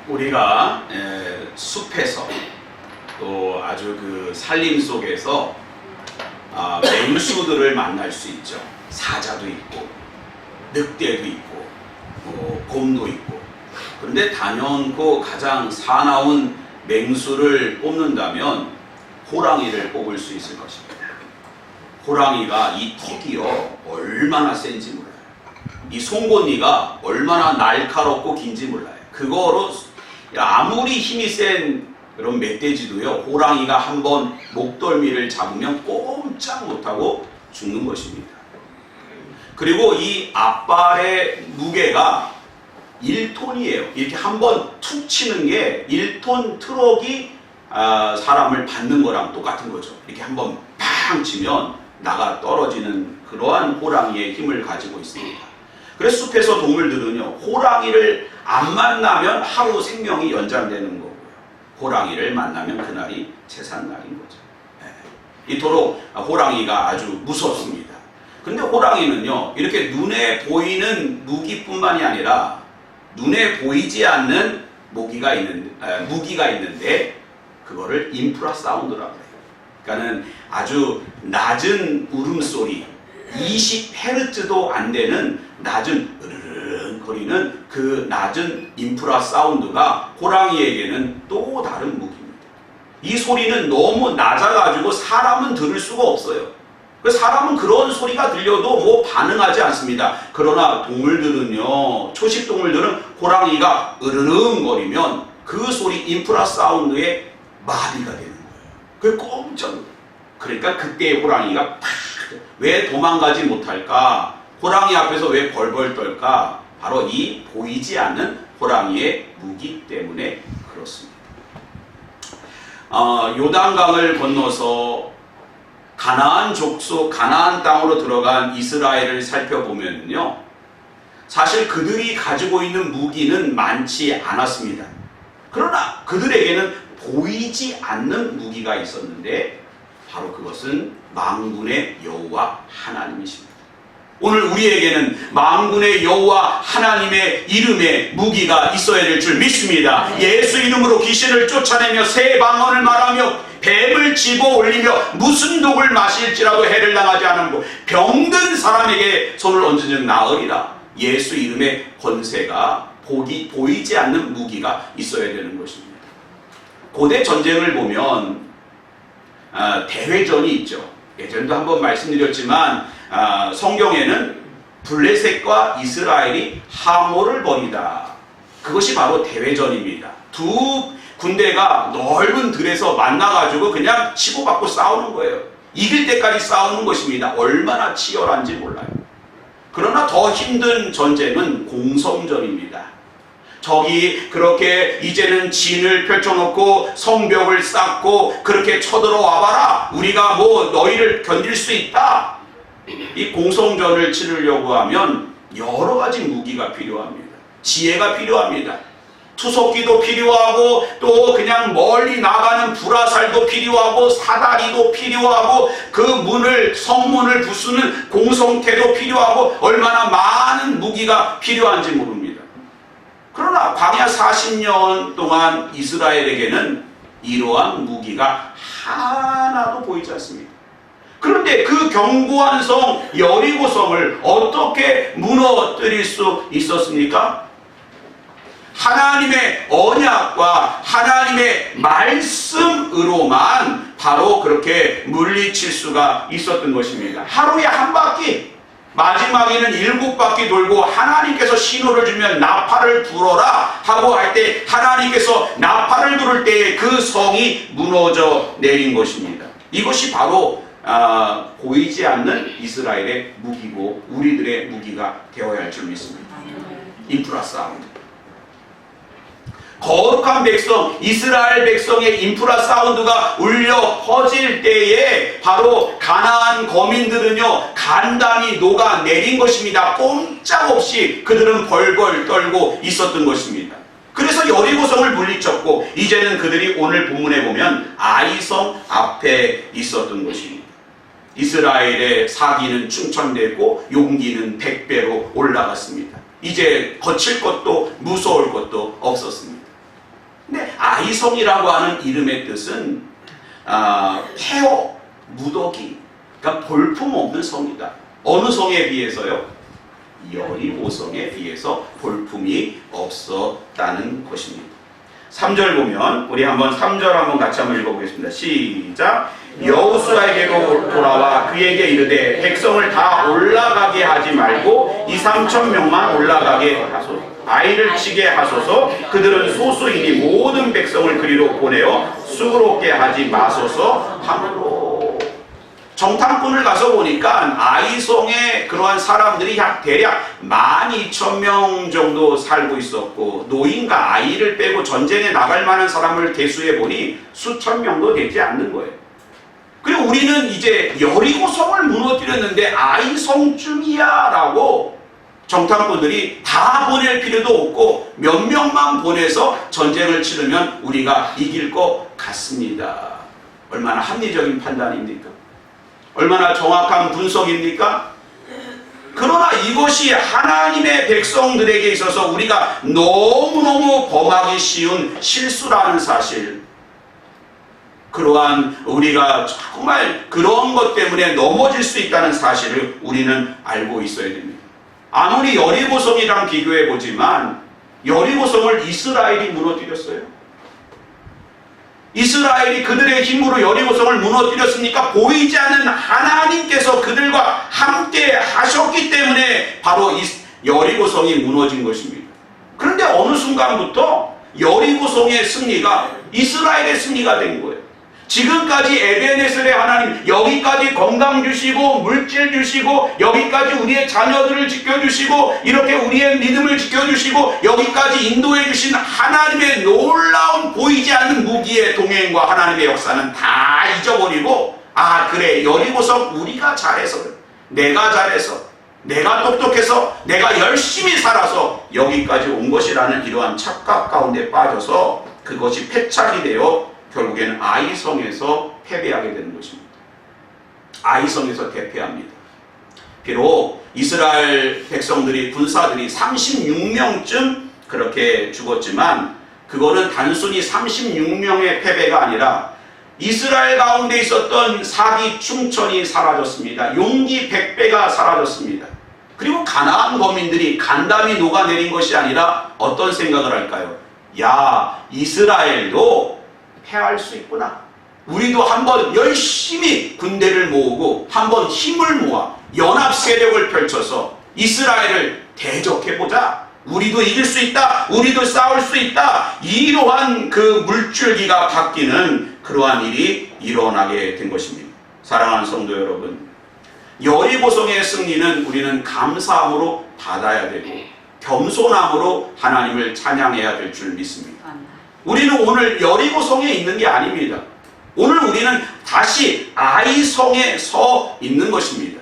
우리가 숲에서 또 아주 그 산림 속에서 맹수들을 만날 수 있죠. 사자도 있고 늑대도 있고 곰도 있고. 그런데 단연코 가장 사나운 맹수를 뽑는다면 호랑이를 뽑을 수 있을 것입니다. 호랑이가 이 턱이요 얼마나 센지 몰라요. 이 송곳니가 얼마나 날카롭고 긴지 몰라요. 그거로 아무리 힘이 센 그런 멧돼지도요, 호랑이가 한번 목덜미를 잡으면 꼼짝 못하고 죽는 것입니다. 그리고 이 앞발의 무게가 1톤이에요. 이렇게 한번 툭 치는 게 1톤 트럭이 사람을 받는 거랑 똑같은 거죠. 이렇게 한번 팡 치면 나가 떨어지는 그러한 호랑이의 힘을 가지고 있습니다. 그래서 숲에서 동물들은요, 호랑이를 안 만나면 하루 생명이 연장되는 거고요. 호랑이를 만나면 그날이 제삿날인 거죠. 이토록 호랑이가 아주 무섭습니다. 근데 호랑이는요, 이렇게 눈에 보이는 무기뿐만이 아니라 눈에 보이지 않는 무기가 있는데 그거를 인프라사운드라고 해요. 그러니까는 아주 낮은 울음소리, 20Hz도 안 되는 낮은 으르릉 거리는 그 낮은 인프라사운드가 호랑이에게는 또 다른 무기입니다. 이 소리는 너무 낮아가지고 사람은 들을 수가 없어요. 사람은 그런 소리가 들려도 뭐 반응하지 않습니다. 그러나 동물들은요, 초식 동물들은 호랑이가 으르릉 거리면 그 소리 인프라사운드에 마비가 되는 거예요. 그게 꼼짝. 그러니까 그때 호랑이가 왜 도망가지 못할까? 호랑이 앞에서 왜 벌벌 떨까? 바로 이 보이지 않는 호랑이의 무기 때문에 그렇습니다. 요단강을 건너서 가나안 족속, 가나안 땅으로 들어간 이스라엘을 살펴보면요, 사실 그들이 가지고 있는 무기는 많지 않았습니다. 그러나 그들에게는 보이지 않는 무기가 있었는데 바로 그것은 만군의 여호와 하나님이십니다. 오늘 우리에게는 만군의 여호와 하나님의 이름의 무기가 있어야 될 줄 믿습니다. 예수 이름으로 귀신을 쫓아내며 새 방언을 말하며 뱀을 집어 올리며 무슨 독을 마실지라도 해를 당하지 않은 병든 사람에게 손을 얹은 즉 나으리라. 예수 이름의 권세가 보이지 않는 무기가 있어야 되는 것입니다. 고대 전쟁을 보면 대회전이 있죠. 예전에도 한번 말씀드렸지만 성경에는 블레셋과 이스라엘이 항오를 벌이다. 그것이 바로 대회전입니다. 두 군대가 넓은 들에서 만나가지고 그냥 치고받고 싸우는 거예요. 이길 때까지 싸우는 것입니다. 얼마나 치열한지 몰라요. 그러나 더 힘든 전쟁은 공성전입니다. 적이 그렇게 이제는 진을 펼쳐놓고 성벽을 쌓고 그렇게 쳐들어와 봐라. 우리가 뭐 너희를 견딜 수 있다. 이 공성전을 치르려고 하면 여러 가지 무기가 필요합니다. 지혜가 필요합니다. 투석기도 필요하고 또 그냥 멀리 나가는 불화살도 필요하고 사다리도 필요하고 그 성문을 부수는 공성태도 필요하고 얼마나 많은 무기가 필요한지 모릅니다. 그러나 광야 40년 동안 이스라엘에게는 이러한 무기가 하나도 보이지 않습니다. 그런데 그 견고한 성 여리고성을 어떻게 무너뜨릴 수 있었습니까? 하나님의 언약과 하나님의 말씀으로만 바로 그렇게 물리칠 수가 있었던 것입니다. 하루에 한 바퀴, 마지막에는 7바퀴 돌고 하나님께서 신호를 주면 나팔을 불어라 하고 할 때 하나님께서 나팔을 부를 때에 그 성이 무너져 내린 것입니다. 이것이 바로 보이지 않는 이스라엘의 무기고 우리들의 무기가 되어야 할 줄 믿습니다. 인프라사운드. 거룩한 백성, 이스라엘 백성의 인프라사운드가 울려 퍼질 때에 바로 가나안 거민들은요 간단히 녹아내린 것입니다. 꼼짝없이 그들은 벌벌 떨고 있었던 것입니다. 그래서 여리고성을 물리쳤고 이제는 그들이 오늘 본문에 보면 아이성 앞에 있었던 것입니다. 이스라엘의 사기는 충천되고 용기는 100배로 올라갔습니다. 이제 거칠 것도 무서울 것도 없었습니다. 근데 아이성이라고 하는 이름의 뜻은 폐허, 무더기, 그러니까 볼품없는 성이다. 어느 성에 비해서요? 여리고성에 비해서 볼품이 없었다는 것입니다. 3절 보면 우리 한번 3절 한번 같이 한번 읽어보겠습니다. 시작. 여호수아에게로 돌아와 그에게 이르되 백성을 다 올라가게 하지 말고 2,000~3,000명만 올라가게 하소서. 아이를 치게 하소서. 그들은 소수이니 모든 백성을 그리로 보내어 수고롭게 하지 마소서 하므로. 정탐꾼을 가서 보니까 아이성에 그러한 사람들이 대략 12,000명 정도 살고 있었고, 노인과 아이를 빼고 전쟁에 나갈 만한 사람을 대수해 보니 수천 명도 되지 않는 거예요. 그리고 우리는 이제 여리고성을 무너뜨렸는데 아이성쯤이야 라고 정탐꾼들이 다 보낼 필요도 없고 몇 명만 보내서 전쟁을 치르면 우리가 이길 것 같습니다. 얼마나 합리적인 판단입니까? 얼마나 정확한 분석입니까? 그러나 이것이 하나님의 백성들에게 있어서 우리가 너무너무 범하기 쉬운 실수라는 사실, 그러한 우리가 정말 그런 것 때문에 넘어질 수 있다는 사실을 우리는 알고 있어야 됩니다. 아무리 여리고성이랑 비교해 보지만 여리고성을 이스라엘이 무너뜨렸어요. 이스라엘이 그들의 힘으로 여리고성을 무너뜨렸으니까 보이지 않는 하나님께서 그들과 함께 하셨기 때문에 바로 이 여리고성이 무너진 것입니다. 그런데 어느 순간부터 여리고성의 승리가 이스라엘의 승리가 된 거예요. 지금까지 에베네셀의 하나님, 여기까지 건강 주시고 물질 주시고 여기까지 우리의 자녀들을 지켜주시고 이렇게 우리의 믿음을 지켜주시고 여기까지 인도해 주신 하나님의 놀라운 보이지 않는 무기의 동행과 하나님의 역사는 다 잊어버리고, 아 그래, 여리고성 우리가 잘해서 그래, 내가 잘해서, 내가 똑똑해서, 내가 열심히 살아서 여기까지 온 것이라는 이러한 착각 가운데 빠져서 그것이 패착이 되어 결국에는 아이성에서 패배하게 되는 것입니다. 아이성에서 대패합니다. 비록 이스라엘 백성들이, 군사들이 36명쯤 그렇게 죽었지만 그거는 단순히 36명의 패배가 아니라 이스라엘 가운데 있었던 사기 충천이 사라졌습니다. 용기 100배가 사라졌습니다. 그리고 가나안 거민들이 간담이 녹아내린 것이 아니라 어떤 생각을 할까요? 야, 이스라엘도 패할 수 있구나. 우리도 한번 열심히 군대를 모으고 한번 힘을 모아 연합 세력을 펼쳐서 이스라엘을 대적해보자. 우리도 이길 수 있다. 우리도 싸울 수 있다. 이러한 그 물줄기가 바뀌는 그러한 일이 일어나게 된 것입니다. 사랑하는 성도 여러분, 여리고성의 승리는 우리는 감사함으로 받아야 되고 겸손함으로 하나님을 찬양해야 될 줄 믿습니다. 우리는 오늘 여리고성에 있는 게 아닙니다. 오늘 우리는 다시 아이성에 서 있는 것입니다.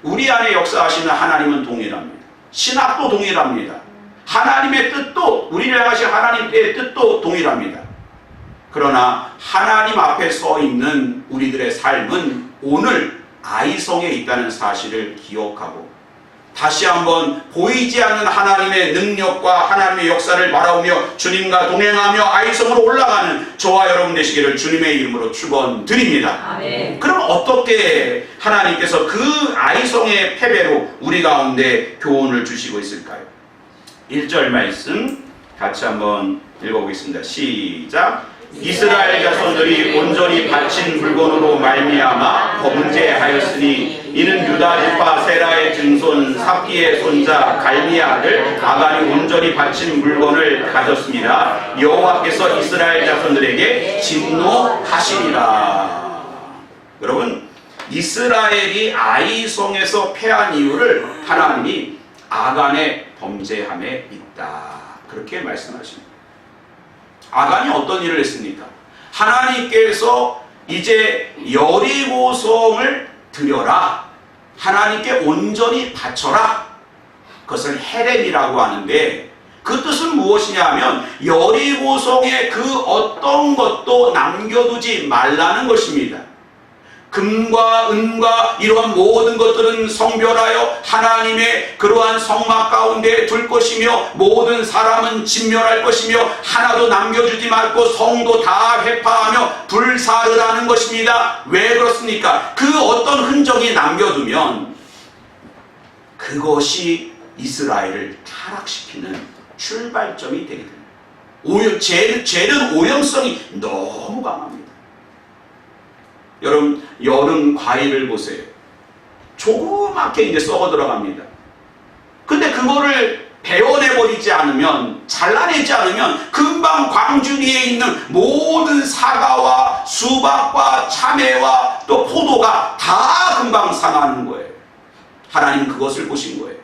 우리 안에 역사하시는 하나님은 동일합니다. 신학도 동일합니다. 하나님의 뜻도, 우리를 향하신 하나님의 뜻도 동일합니다. 그러나 하나님 앞에 서 있는 우리들의 삶은 오늘 아이성에 있다는 사실을 기억하고 다시 한번 보이지 않는 하나님의 능력과 하나님의 역사를 바라보며 주님과 동행하며 아이성으로 올라가는 저와 여러분 되시기를 주님의 이름으로 축원드립니다. 아멘. 그럼 어떻게 하나님께서 그 아이성의 패배로 우리 가운데 교훈을 주시고 있을까요? 1절 말씀 같이 한번 읽어보겠습니다. 시작. 이스라엘 자손들이 온전히 바친 물건으로 말미암아 범죄하였으니 이는 유다 지파 세라의 증손 삽기의 손자 갈미의 아들 아간이 온전히 바친 물건을 가졌습니다. 여호와께서 이스라엘 자손들에게 진노하시리라. 여러분, 이스라엘이 아이성에서 패한 이유를 하나님이 아간의 범죄함에 있다, 그렇게 말씀하십니다. 아간이 어떤 일을 했습니까? 하나님께서 이제 여리고성을 드려라, 하나님께 온전히 바쳐라, 그것을 헤렘이라고 하는데 그 뜻은 무엇이냐 하면 여리고성에 그 어떤 것도 남겨두지 말라는 것입니다. 금과 은과 이러한 모든 것들은 성별하여 하나님의 그러한 성막 가운데 둘 것이며 모든 사람은 진멸할 것이며 하나도 남겨주지 말고 성도 다 회파하며 불사르라는 것입니다. 왜 그렇습니까? 그 어떤 흔적이 남겨두면 그것이 이스라엘을 타락시키는 출발점이 되게 됩니다. 죄는 오염성이 너무 강합니다. 여러분, 여름 과일을 보세요. 조그맣게 이제 썩어 들어갑니다. 근데 그거를 베어내버리지 않으면, 잘라내지 않으면 금방 광주리에 있는 모든 사과와 수박과 참외와 또 포도가 다 금방 상하는 거예요. 하나님 그것을 보신 거예요.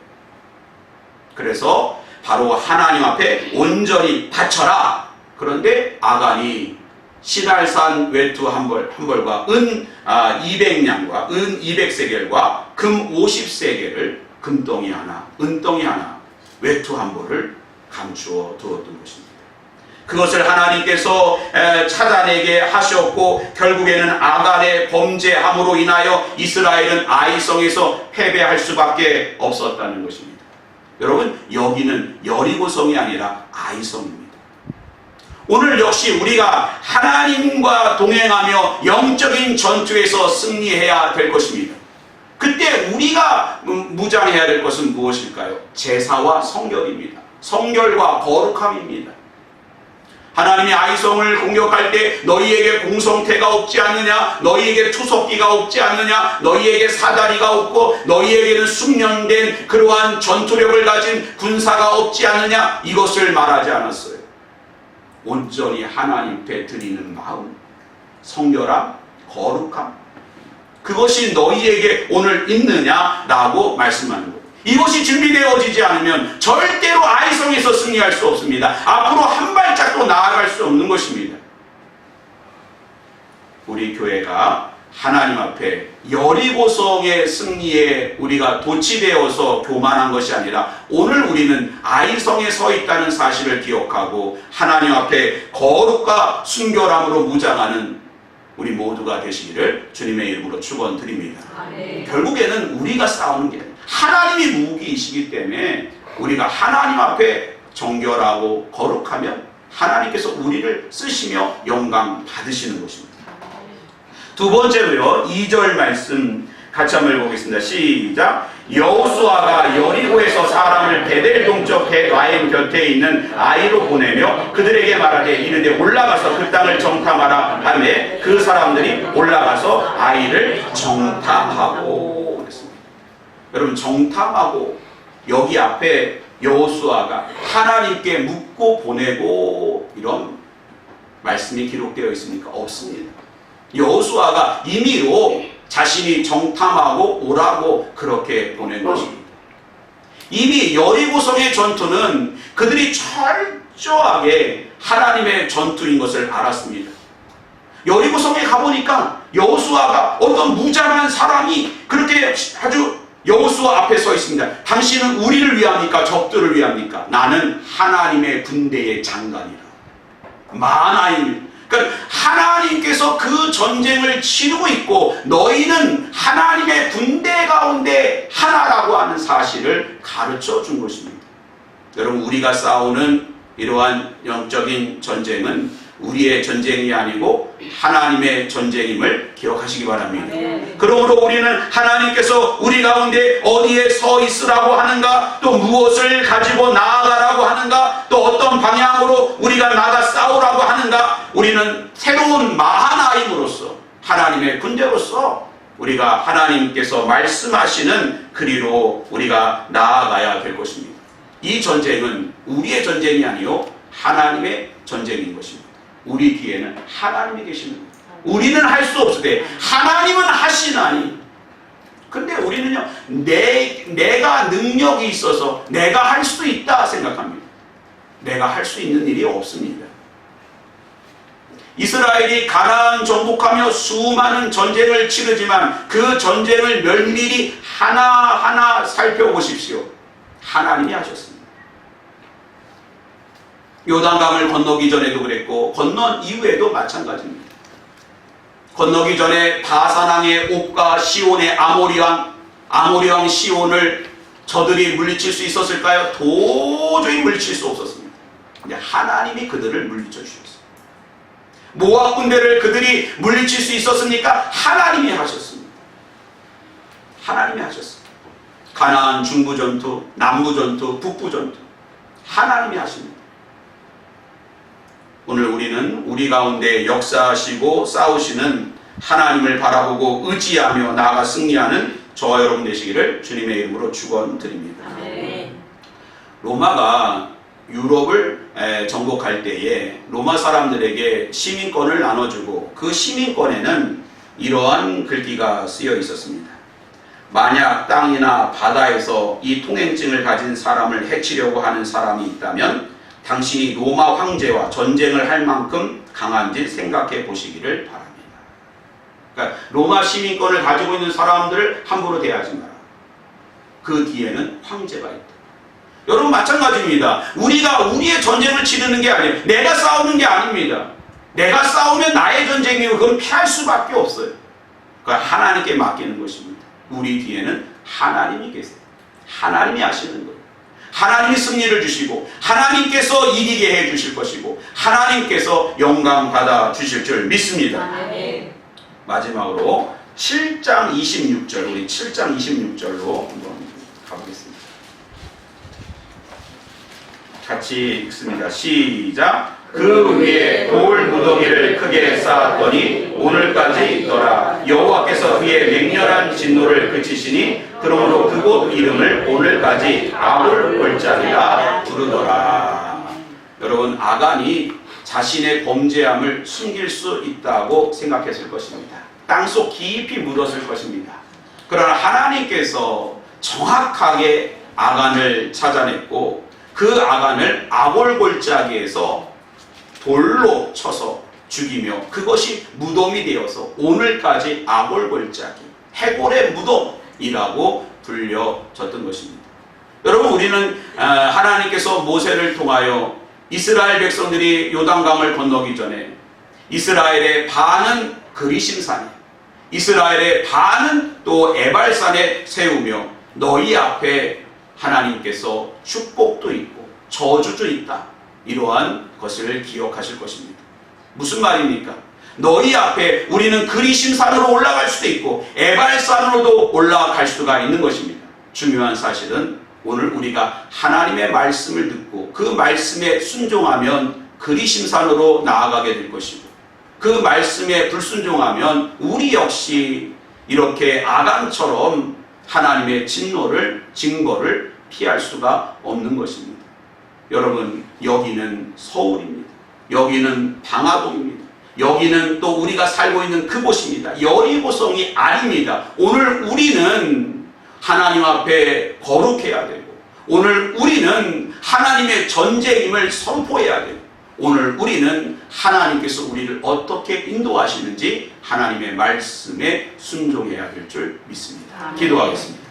그래서 바로 하나님 앞에 온전히 바쳐라. 그런데 아간이 시날산 외투 한 벌과 은 200냥과 은 200세겔과 금 50세겔을 금덩이 하나, 은덩이 하나, 외투 한 벌을 감추어 두었던 것입니다. 그것을 하나님께서 찾아내게 하셨고 결국에는 아간의 범죄함으로 인하여 이스라엘은 아이성에서 패배할 수밖에 없었다는 것입니다. 여러분, 여기는 여리고성이 아니라 아이성입니다. 오늘 역시 우리가 하나님과 동행하며 영적인 전투에서 승리해야 될 것입니다. 그때 우리가 무장해야 될 것은 무엇일까요? 제사와 성결입니다. 성결과 거룩함입니다. 하나님이 아이성을 공격할 때 너희에게 공성태가 없지 않느냐, 너희에게 투석기가 없지 않느냐, 너희에게 사다리가 없고 너희에게는 숙련된 그러한 전투력을 가진 군사가 없지 않느냐, 이것을 말하지 않았어요. 온전히 하나님 앞에 드리는 마음, 성결함, 거룩함, 그것이 너희에게 오늘 있느냐라고 말씀하는 거예요. 이것이 준비되어지지 않으면 절대로 아이성에서 승리할 수 없습니다. 앞으로 한 발짝도 나아갈 수 없는 것입니다. 우리 교회가 하나님 앞에 여리고성의 승리에 우리가 도취되어서 교만한 것이 아니라 오늘 우리는 아이성에 서 있다는 사실을 기억하고 하나님 앞에 거룩과 순결함으로 무장하는 우리 모두가 되시기를 주님의 이름으로 축원드립니다. 결국에는 우리가 싸우는 게 아니라 하나님이 무기이시기 때문에 우리가 하나님 앞에 정결하고 거룩하면 하나님께서 우리를 쓰시며 영광 받으시는 것입니다. 두 번째로요, 2절 말씀 같이 한번 읽어보겠습니다. 시작. 여호수아가 여리고에서 사람을 베델 동쪽 벳아임 곁에 있는 아이로 보내며 그들에게 말하되 이르되 올라가서 그 땅을 정탐하라 하매 그 사람들이 올라가서 아이를 정탐하고 그랬습니다. 여러분, 정탐하고 여기 앞에 여호수아가 하나님께 묻고 보내고 이런 말씀이 기록되어 있습니까? 없습니다. 여호수아가 임의로 자신이 정탐하고 오라고 그렇게 보낸 것입니다. 이미 여리고성의 전투는 그들이 철저하게 하나님의 전투인 것을 알았습니다. 여리고성에 가보니까 여호수아가 어떤 무장한 사람이 그렇게 아주 여호수아 앞에 서 있습니다. 당신은 우리를 위합니까? 적들을 위합니까? 나는 하나님의 군대의 장관이라. 만아입니다. 그러니까 하나님께서 그 전쟁을 치르고 있고 너희는 하나님의 군대 가운데 하나라고 하는 사실을 가르쳐 준 것입니다. 여러분, 우리가 싸우는 이러한 영적인 전쟁은 우리의 전쟁이 아니고 하나님의 전쟁임을 기억하시기 바랍니다. 그러므로 우리는 하나님께서 우리 가운데 어디에 서 있으라고 하는가, 또 무엇을 가지고 나아가라고 하는가, 또 어떤 방향으로 우리가 나가 싸우라고 하는가, 우리는 새로운 마하나임으로서 하나님의 군대로서 우리가 하나님께서 말씀하시는 그리로 우리가 나아가야 될 것입니다. 이 전쟁은 우리의 전쟁이 아니요 하나님의 전쟁인 것입니다. 우리 뒤에는 하나님이 계십니다. 우리는 할 수 없으되 하나님은 하시나니. 근데 우리는요, 내가 능력이 있어서 내가 할 수 있다 생각합니다. 내가 할 수 있는 일이 없습니다. 이스라엘이 가나안 정복하며 수많은 전쟁을 치르지만 그 전쟁을 면밀히 하나하나 살펴보십시오. 하나님이 하셨습니다. 요단강을 건너기 전에도 그랬고 건넌 이후에도 마찬가지입니다. 건너기 전에 바산왕의 옥과 시온의 아모리 왕 시온을 저들이 물리칠 수 있었을까요? 도저히 물리칠 수 없었습니다. 근데 하나님이 그들을 물리쳐 주셨어요. 모압 군대를 그들이 물리칠 수 있었습니까? 하나님이 하셨습니다. 하나님이 하셨습니다. 가나안 중부 전투, 남부 전투, 북부 전투, 하나님이 하십니다. 오늘 우리는 우리 가운데 역사하시고 싸우시는 하나님을 바라보고 의지하며 나아가 승리하는 저와 여러분 되시기를 주님의 이름으로 축원드립니다. 로마가 유럽을 정복할 때에 로마 사람들에게 시민권을 나눠주고 그 시민권에는 이러한 글귀가 쓰여 있었습니다. 만약 땅이나 바다에서 이 통행증을 가진 사람을 해치려고 하는 사람이 있다면 당신이 로마 황제와 전쟁을 할 만큼 강한지 생각해 보시기를 바랍니다. 그러니까 로마 시민권을 가지고 있는 사람들을 함부로 대하지 마라. 그 뒤에는 황제가 있다. 여러분 마찬가지입니다. 우리가 우리의 전쟁을 치르는 게 아니에요. 내가 싸우는 게 아닙니다. 내가 싸우면 나의 전쟁이고 그건 피할 수밖에 없어요. 그러니까 하나님께 맡기는 것입니다. 우리 뒤에는 하나님이 계세요. 하나님이 하시는 거예요. 하나님이 승리를 주시고 하나님께서 이기게 해 주실 것이고 하나님께서 영광 받아 주실 줄 믿습니다. 아멘. 마지막으로 7장 26절, 우리 7장 26절로 한번 가보겠습니다. 같이 읽습니다. 시작. 그 위에 돌 무더기를 크게 쌓았더니 오늘까지 있더라. 여호와께서 그의 맹렬한 진노를 그치시니 그러므로 그곳 이름을 오늘까지 아골 골짜기라 부르더라. 여러분, 아간이 자신의 범죄함을 숨길 수 있다고 생각했을 것입니다. 땅속 깊이 묻었을 것입니다. 그러나 하나님께서 정확하게 아간을 찾아냈고 그 아간을 아골 골짜기에서 돌로 쳐서 죽이며 그것이 무덤이 되어서 오늘까지 아골 골짜기, 해골의 무덤이라고 불려졌던 것입니다. 여러분, 우리는 하나님께서 모세를 통하여 이스라엘 백성들이 요단강을 건너기 전에 이스라엘의 반은 그리심산에, 이스라엘의 반은 또 에발산에 세우며 너희 앞에 하나님께서 축복도 있고 저주도 있다, 이러한 것을 기억하실 것입니다. 무슨 말입니까? 너희 앞에 우리는 그리심산으로 올라갈 수도 있고 에발산으로도 올라갈 수가 있는 것입니다. 중요한 사실은 오늘 우리가 하나님의 말씀을 듣고 그 말씀에 순종하면 그리심산으로 나아가게 될 것이고 그 말씀에 불순종하면 우리 역시 이렇게 아간처럼 하나님의 진노를, 징벌을 피할 수가 없는 것입니다. 여러분, 여기는 서울입니다. 여기는 방화동입니다. 여기는 또 우리가 살고 있는 그곳입니다. 여리고성이 아닙니다. 오늘 우리는 하나님 앞에 거룩해야 되고 오늘 우리는 하나님의 전쟁임을 선포해야 되고 오늘 우리는 하나님께서 우리를 어떻게 인도하시는지 하나님의 말씀에 순종해야 될 줄 믿습니다. 기도하겠습니다.